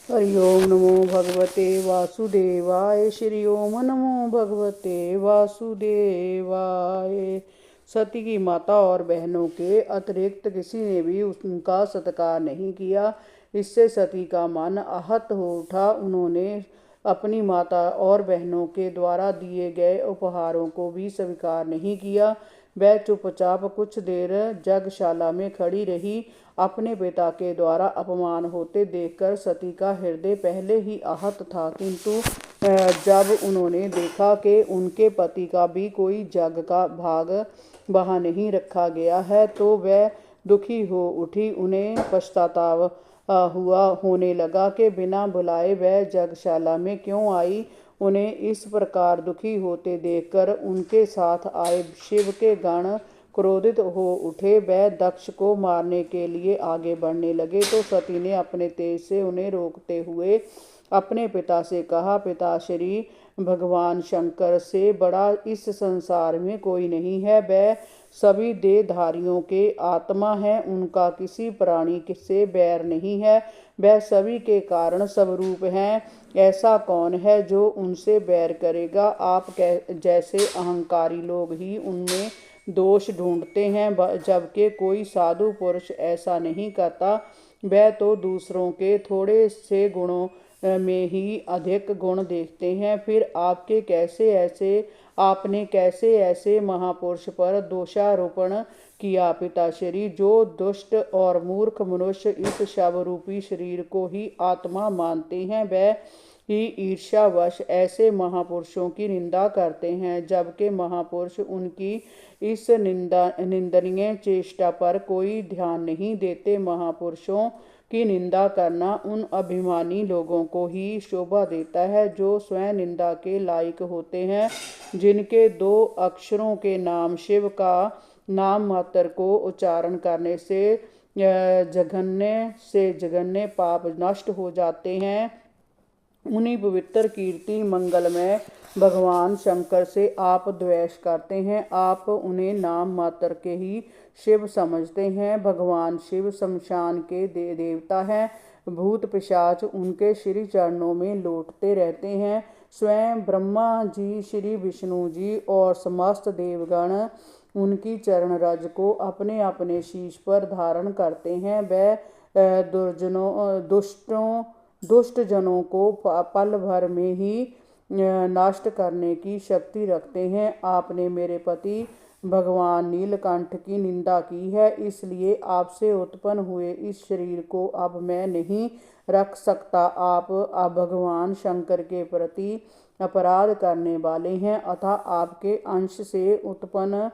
हरि ओम नमो भगवते वासुदेवाय। श्री ओम नमो भगवते वासुदेवाय। सती की माता और बहनों के अतिरिक्त किसी ने भी उनका सत्कार नहीं किया। इससे सती का मन आहत हो उठा। उन्होंने अपनी माता और बहनों के द्वारा दिए गए उपहारों को भी स्वीकार नहीं किया। वह चुपचाप कुछ देर जगशाला में खड़ी रही। अपने पिता के द्वारा अपमान होते देखकर सती का हृदय पहले ही आहत था, किंतु जब उन्होंने देखा कि उनके पति का भी कोई जग का भाग वहाँ नहीं रखा गया है, तो वह दुखी हो उठी। उन्हें पश्चाताप हुआ होने लगा कि बिना बुलाए वह जगशाला में क्यों आई। उन्हें इस प्रकार दुखी होते देखकर उनके साथ आए शिव के गण क्रोधित हो उठे। वह दक्ष को मारने के लिए आगे बढ़ने लगे, तो सती ने अपने तेज से उन्हें रोकते हुए अपने पिता से कहा, पिताश्री, भगवान शंकर से बड़ा इस संसार में कोई नहीं है। वह सभी देहधारियों के आत्मा है, उनका किसी प्राणी से बैर नहीं है। वह सभी के कारण स्वरूप हैं। ऐसा कौन है जो उनसे बैर करेगा। आप जैसे अहंकारी लोग ही उनमें दोष ढूंढते हैं, जबकि कोई साधु पुरुष ऐसा नहीं करता। वह तो दूसरों के थोड़े से गुणों में ही अधिक गुण देखते हैं। फिर आपने कैसे ऐसे महापुरुष पर दोषारोपण किया पिताश्री। जो दुष्ट और मूर्ख मनुष्य इस शव रूपी शरीर को ही आत्मा मानते हैं, वह ही ईर्ष्यावश ऐसे महापुरुषों की निंदा करते हैं, जबकि महापुरुष उनकी इस निंदनीय चेष्टा पर कोई ध्यान नहीं देते। महापुरुषों की निंदा करना उन अभिमानी लोगों को ही शोभा देता है जो स्वयं निंदा के लायक होते हैं, जिनके दो अक्षरों के नाम शिव का नाम मात्र को उच्चारण करने से जघन्य पाप नष्ट हो जाते हैं। उन्हीं पवित्र कीर्ति मंगलमय भगवान शंकर से आप द्वेष करते हैं। आप उन्हें नाम मात्र के ही शिव समझते हैं। भगवान शिव शमशान के देवता हैं। भूत पिशाच उनके श्री चरणों में लौटते रहते हैं। स्वयं ब्रह्मा जी, श्री विष्णु जी और समस्त देवगण उनकी चरण रज को अपने अपने शीश पर धारण करते हैं। वह दुष्ट जनों को पल भर में ही नष्ट करने की शक्ति रखते हैं। आपने मेरे पति भगवान नीलकंठ की निंदा की है, इसलिए आपसे उत्पन्न हुए इस शरीर को अब मैं नहीं रख सकता। आप भगवान शंकर के प्रति अपराध करने वाले हैं, अतः आपके अंश से उत्पन्न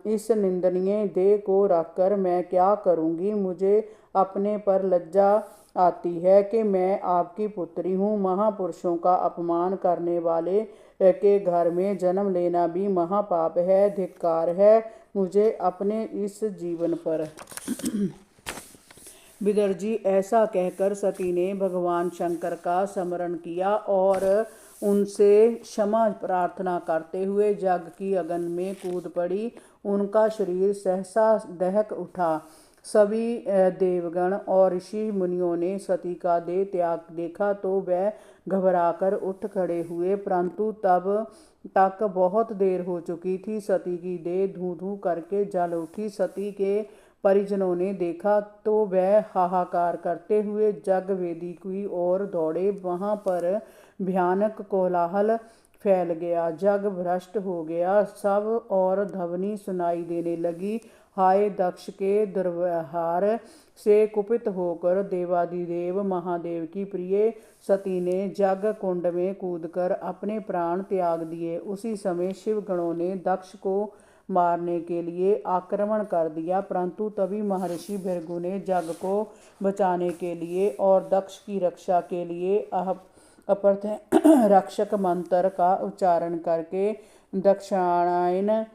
इस निंदनीय देह को रखकर मैं क्या करूंगी। मुझे अपने पर लज्जा आती है कि मैं आपकी पुत्री हूँ। महापुरुषों का अपमान करने वाले के घर में जन्म लेना भी महापाप है। धिक्कार है मुझे अपने इस जीवन पर। विदर्जी, ऐसा कहकर सती ने भगवान शंकर का स्मरण किया और उनसे क्षमा प्रार्थना करते हुए जग की अगन में कूद पड़ी। उनका शरीर सहसा दहक उठा। सभी देवगण और ऋषि मुनियों ने सती का देह त्याग देखा तो वह घबराकर उठ खड़े हुए, परंतु तब तक बहुत देर हो चुकी थी। सती की देह धूं धूं करके जल उठी। सती के परिजनों ने देखा तो वह हाहाकार करते हुए जग वेदी की ओर दौड़े। वहां पर भयानक कोलाहल फैल गया। जग भ्रष्ट हो गया। सब और ध्वनि सुनाई देने लगी। हाय, दक्ष के दुर्व्यवहार से कुपित होकर देवादिदेव महादेव की प्रिय सती ने जग कुंड में कूदकर अपने प्राण त्याग दिए। उसी समय शिव गणों ने दक्ष को मारने के लिए आक्रमण कर दिया, परंतु तभी महर्षि भृगु ने जग को बचाने के लिए और दक्ष की रक्षा के लिए अपरथ रक्षक मंत्र का उच्चारण करके दक्षिणायन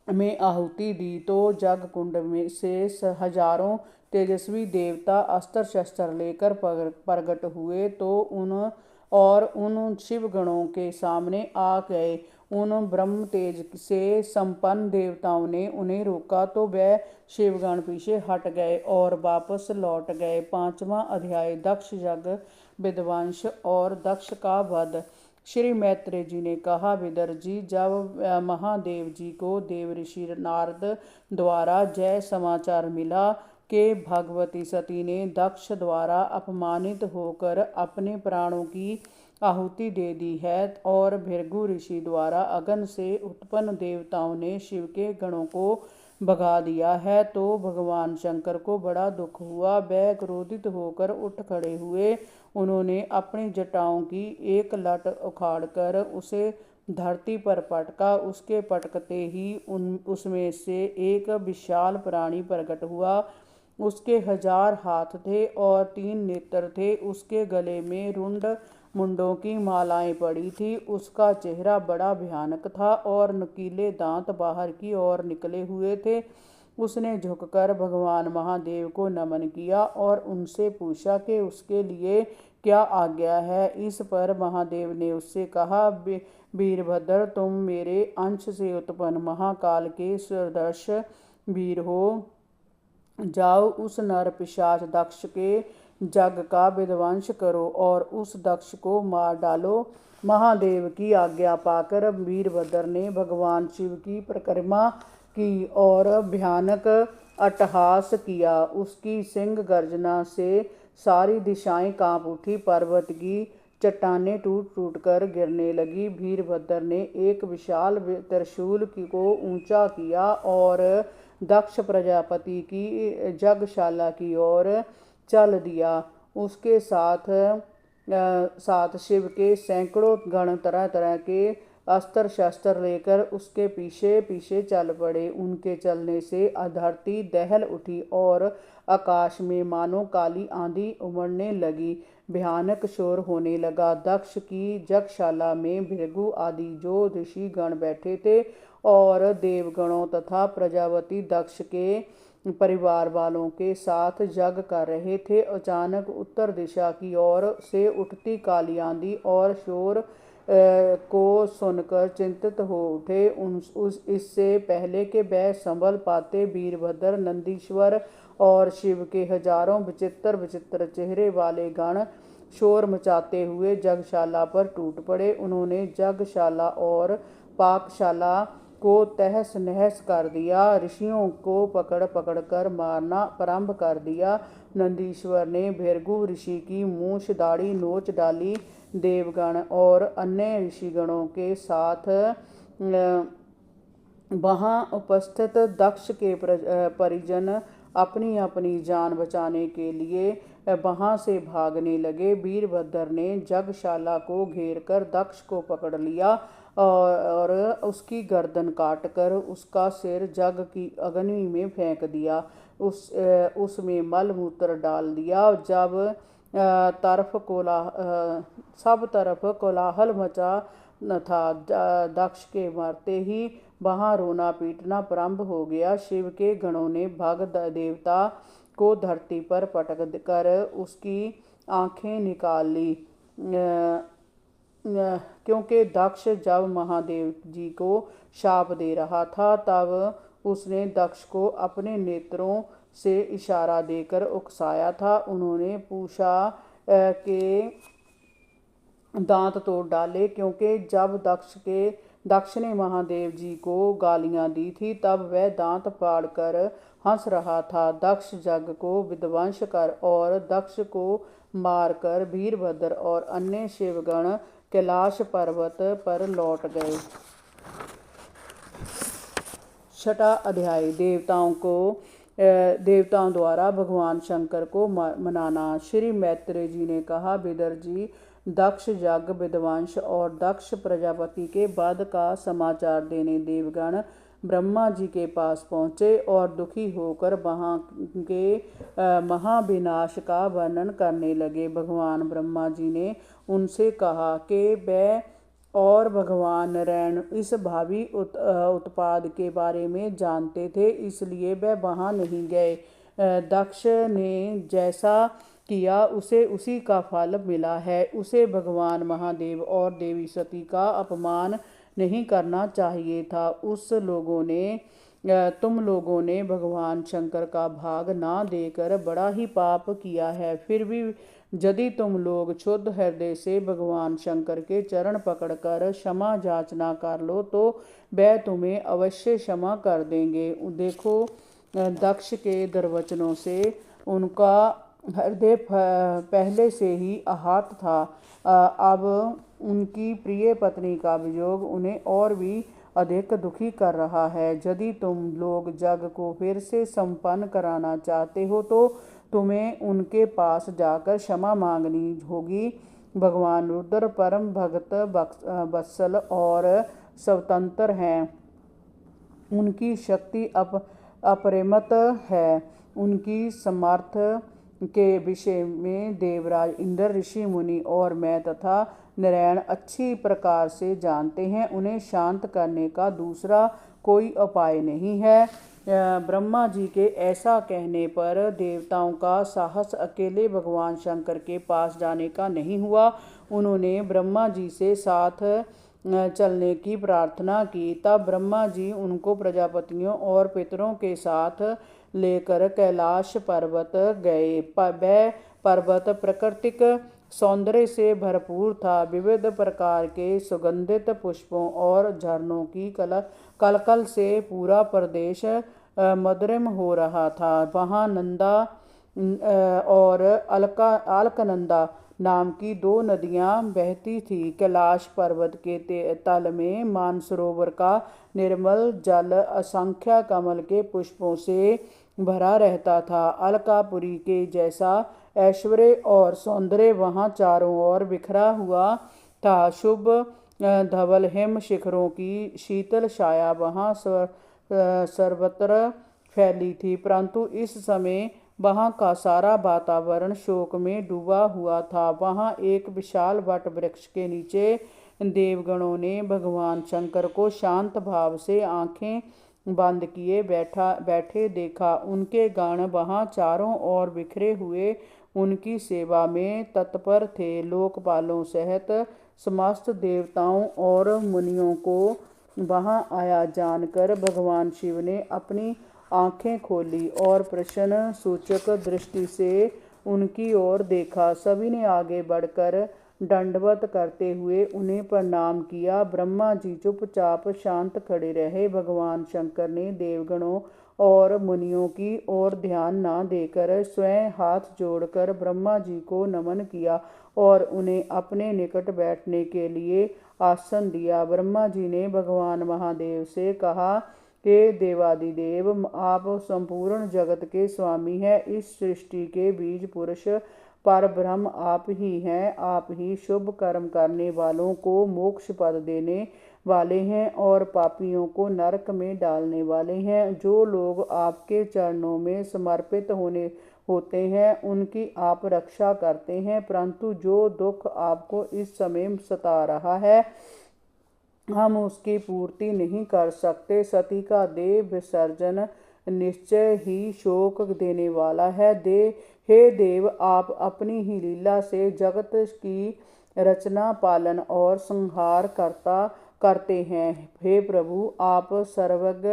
में आहुति दी, तो जग कुंड में से हजारों तेजस्वी देवता अस्त्र शस्त्र लेकर प्रकट हुए तो उन शिव गणों के सामने आ गए। उन ब्रह्म तेज से संपन्न देवताओं ने उन्हें रोका तो वह शिवगण पीछे हट गए और वापस लौट गए। 5वां अध्याय दक्ष यज्ञ विध्वंस और दक्ष का वध। श्री मैत्रेय जी ने कहा, विदर जी, जब महादेव जी को देव ऋषि नारद द्वारा यह समाचार मिला कि भगवती सती ने दक्ष द्वारा अपमानित होकर अपने प्राणों की आहुति दे दी है और भृगु ऋषि द्वारा अग्नि से उत्पन्न देवताओं ने शिव के गणों को भगा दिया है, तो भगवान शंकर को बड़ा दुख हुआ। वह क्रोधित होकर उठ खड़े हुए। उन्होंने अपनी जटाओं की एक लट उखाड़कर उसे धरती पर पटका। उसके पटकते ही उसमें से एक विशाल प्राणी प्रकट हुआ। उसके 1000 हाथ थे और 3 नेत्र थे। उसके गले में रुंड मुंडों की मालाएं पड़ी थी। उसका चेहरा बड़ा भयानक था और नुकीले दांत बाहर की ओर निकले हुए थे। उसने झुककर भगवान महादेव को नमन किया और उनसे पूछा कि उसके लिए क्या आज्ञा है। इस पर महादेव ने उससे कहा, वीरभद्र, तुम मेरे अंश से उत्पन्न महाकाल के सदृश वीर हो। जाओ, उस नर पिशाच दक्ष के जग का विध्वंस करो और उस दक्ष को मार डालो। महादेव की आज्ञा पाकर वीरभद्र ने भगवान शिव की परिक्रमा की और भयानक अट्टहास किया। उसकी सिंह गर्जना से सारी दिशाएं कांप उठी। पर्वत की चट्टानें टूट टूट कर गिरने लगी। वीरभद्र ने एक विशाल त्रिशूल को ऊंचा किया और दक्ष प्रजापति की यज्ञशाला की ओर चल दिया। उसके साथ साथ शिव के सैकड़ों गण तरह तरह के अस्त्र शस्त्र लेकर उसके पीछे पीछे चल पड़े। उनके चलने से धरती दहल उठी और आकाश में मानो काली आंधी उमड़ने लगी। भयानक शोर होने लगा। दक्ष की यज्ञशाला में भृगु आदि जो ऋषि गण बैठे थे और देवगणों तथा प्रजापति दक्ष के परिवार वालों के साथ यज्ञ कर रहे थे। अचानक उत्तर दिशा की ओर से उठती काली आंधी और शोर को सुनकर चिंतित हो उठे। इससे पहले कि वह संभल पाते, वीरभद्र, नंदीश्वर और शिव के हजारों विचित्र विचित्र चेहरे वाले गण शोर मचाते हुए यज्ञशाला पर टूट पड़े। उन्होंने यज्ञशाला और पाकशाला को तहस नहस कर दिया। ऋषियों को पकड़ पकड़ कर मारना प्रारंभ कर दिया। नंदीश्वर ने भृगु ऋषि की मूछ दाढ़ी नोच डाली। देवगण और अन्य ऋषिगणों के साथ वहां उपस्थित दक्ष के परिजन अपनी अपनी जान बचाने के लिए वहां से भागने लगे। वीरभद्र ने यज्ञशाला को घेरकर दक्ष को पकड़ लिया और उसकी गर्दन काटकर उसका सिर जग की अग्नि में फेंक दिया। उसमें मल मूत्र डाल दिया। जब सब तरफ कोलाहल मचा था, दक्ष के मरते ही वहां रोना पीटना प्रारंभ हो गया। शिव के गणों ने भग देवता को धरती पर पटक कर उसकी आंखें निकाल ली, क्योंकि दक्ष जब महादेव जी को शाप दे रहा था तब उसने दक्ष को अपने नेत्रों से इशारा देकर उकसाया था। उन्होंने पूछा कि दांत तोड़ डाले, क्योंकि जब दक्ष ने महादेव जी को गालियां दी थी तब वह दांत फाड़कर हंस रहा था। दक्ष यज्ञ को विध्वंस कर और दक्ष को मारकर वीरभद्र और अन्य शिवगण कैलाश पर्वत पर लौट गए। 6वां अध्याय देवताओं द्वारा भगवान शंकर को मनाना। श्री मैत्रेय जी ने कहा, विदर जी, दक्ष यज्ञ विध्वंस और दक्ष प्रजापति के वध का समाचार देने देवगण ब्रह्मा जी के पास पहुँचे और दुखी होकर वहाँ के महाविनाश का वर्णन करने लगे। भगवान ब्रह्मा जी ने उनसे कहा कि वह और भगवान नारायण इस भावी उत्पाद के बारे में जानते थे, इसलिए वह वहाँ नहीं गए। दक्ष ने जैसा किया उसे उसी का फल मिला है। उसे भगवान महादेव और देवी सती का अपमान नहीं करना चाहिए था। तुम लोगों ने भगवान शंकर का भाग ना देकर बड़ा ही पाप किया है। फिर भी यदि तुम लोग शुद्ध हृदय से भगवान शंकर के चरण पकड़कर क्षमा याचना कर लो तो वह तुम्हें अवश्य क्षमा कर देंगे। देखो, दक्ष के दर्वचनों से उनका हृदय पहले से ही आहत था। अब उनकी प्रिय पत्नी का वियोग उन्हें और भी अधिक दुखी कर रहा है। यदि तुम लोग जग को फिर से संपन्न कराना चाहते हो तो तुम्हें उनके पास जाकर क्षमा मांगनी होगी। भगवान रुद्र परम भक्त वत्सल और स्वतंत्र हैं। उनकी शक्ति अपरिमित है। उनकी समर्थ के विषय में देवराज इंद्र, ऋषि मुनि और मैं तथा नारायण अच्छी प्रकार से जानते हैं। उन्हें शांत करने का दूसरा कोई उपाय नहीं है। ब्रह्मा जी के ऐसा कहने पर देवताओं का साहस अकेले भगवान शंकर के पास जाने का नहीं हुआ। उन्होंने ब्रह्मा जी से साथ चलने की प्रार्थना की। तब ब्रह्मा जी उनको प्रजापतियों और पितरों के साथ लेकर कैलाश पर्वत गए। वह पर्वत प्राकृतिक सौंदर्य से भरपूर था। विविध प्रकार के सुगंधित पुष्पों और झरनों की कलकल से पूरा प्रदेश मधुरम हो रहा था। वहाँ नंदा और अलकनंदा नाम की दो नदियाँ बहती थी। कैलाश पर्वत के तल में मानसरोवर का निर्मल जल असंख्य कमल के पुष्पों से भरा रहता था। अलकापुरी के जैसा ऐश्वर्य और सौंदर्य वहाँ चारों ओर बिखरा हुआ था। शुभ धवल हिम शिखरों की शीतल छाया वहाँ सर्वत्र फैली थी। परंतु इस समय वहाँ का सारा वातावरण शोक में डूबा हुआ था। वहाँ एक विशाल वट वृक्ष के नीचे देवगणों ने भगवान शंकर को शांत भाव से आंखें बंद किए बैठे देखा। उनके गण वहाँ चारों ओर बिखरे हुए उनकी सेवा में तत्पर थे। लोकपालों सहित समस्त देवताओं और मुनियों को वहाँ आया जानकर भगवान शिव ने अपनी आंखें खोली और प्रश्न सूचक दृष्टि से उनकी ओर देखा। सभी ने आगे बढ़कर दंडवत करते हुए उन्हें प्रणाम किया। ब्रह्मा जी चुपचाप शांत खड़े रहे। भगवान शंकर ने देवगणों और मुनियों की ओर ध्यान न देकर स्वयं हाथ जोड़कर ब्रह्मा जी को नमन किया और उन्हें अपने निकट बैठने के लिए आसन दिया। ब्रह्मा जी ने भगवान महादेव से कहा, हे देवादिदेव, आप संपूर्ण जगत के स्वामी हैं। इस सृष्टि के बीज पुरुष पर ब्रह्म आप ही हैं। आप ही शुभ कर्म करने वालों को मोक्ष पद देने वाले हैं और पापियों को नरक में डालने वाले हैं। जो लोग आपके चरणों में समर्पित होते हैं उनकी आप रक्षा करते हैं। परंतु जो दुख आपको इस समय सता रहा है हम उसकी पूर्ति नहीं कर सकते। सती का देह विसर्जन निश्चय ही शोक देने वाला है। हे देव, आप अपनी ही लीला से जगत की रचना, पालन और संहार करते हैं। हे प्रभु, आप सर्वज्ञ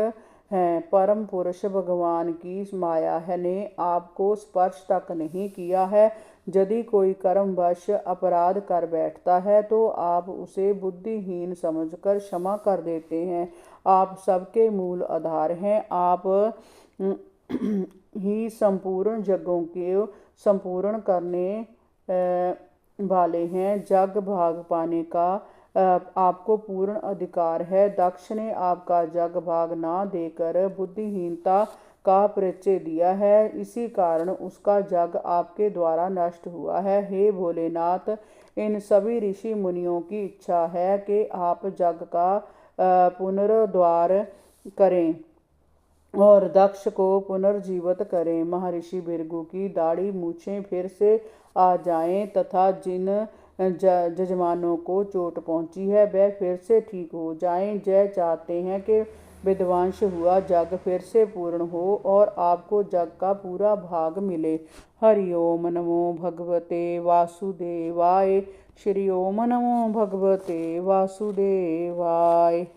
हैं। परम पुरुष भगवान की माया ने आपको स्पर्श तक नहीं किया है। यदि कोई कर्मवश अपराध कर बैठता है तो आप उसे बुद्धिहीन समझकर क्षमा कर देते हैं। आप सबके मूल आधार हैं। आप ही संपूर्ण जगों के संपूर्ण करने वाले हैं। जग भाग पाने का आपको पूर्ण अधिकार है। दक्ष ने आपका जग भाग ना देकर बुद्धिहीनता का परिचय दिया है। इसी कारण उसका जग आपके द्वारा नष्ट हुआ है। हे भोलेनाथ, इन सभी ऋषि मुनियों की इच्छा है कि आप जग का पुनरुद्धार करें और दक्ष को पुनर्जीवित करें। महर्षि भृगु की दाढ़ी मूछें फिर से आ जाएं तथा जिन जजमानों को चोट पहुंची है वह फिर से ठीक हो जाएं। जय चाहते हैं कि विध्वंस हुआ जग फिर से पूर्ण हो और आपको जग का पूरा भाग मिले। हरि ओम नमो भगवते वासुदेवाय। श्री ओम नमो भगवते वासुदेवाय।